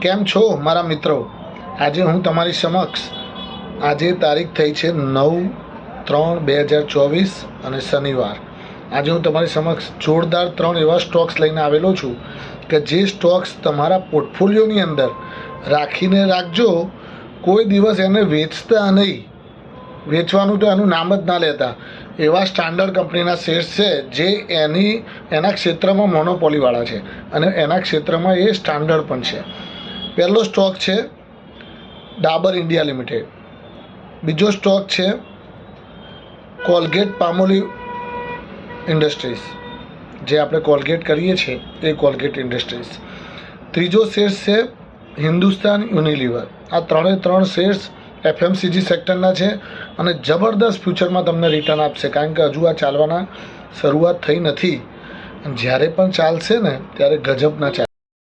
કેમ છો મારા મિત્રો? આજે હું તમારી સમક્ષ આજે તારીખ થઈ છે 9/3/2024 અને શનિવાર. આજે હું તમારી સમક્ષ જોરદાર 3 એવા સ્ટોક્સ લઈને આવેલો છું કે જે સ્ટોક્સ તમારા પોર્ટફોલિયોની અંદર રાખીને રાખજો. કોઈ દિવસ એને વેચતા નહીં. વેચવાનું તો એનું નામ જ ના લેતા. એવા સ્ટાન્ડર્ડ કંપનીના શેર્સ છે જે એના ક્ષેત્રમાં મોનોપોલીવાળા છે અને એના ક્ષેત્રમાં એ સ્ટાન્ડર્ડ પણ છે. પહેલો સ્ટોક છે ડાબર ઇન્ડિયા લિમિટેડ. બીજો સ્ટોક છે કોલગેટ પામોલિવ ઇન્ડસ્ટ્રીઝ, જે આપણે કોલગેટ કરીએ છીએ એ કોલગેટ ઇન્ડસ્ટ્રીઝ. ત્રીજો શેર્સ છે હિન્દુસ્તાન યુનિલિવર. આ 3 શેર્સ એફએમસીજી સેક્ટરના છે અને જબરદસ્ત ફ્યુચરમાં તમને રિટર્ન આપશે, કારણ કે હજુ આ ચાલવાના શરૂઆત થઈ નથી. જ્યારે પણ ચાલશે ને ત્યારે ગજબના ચાલશે.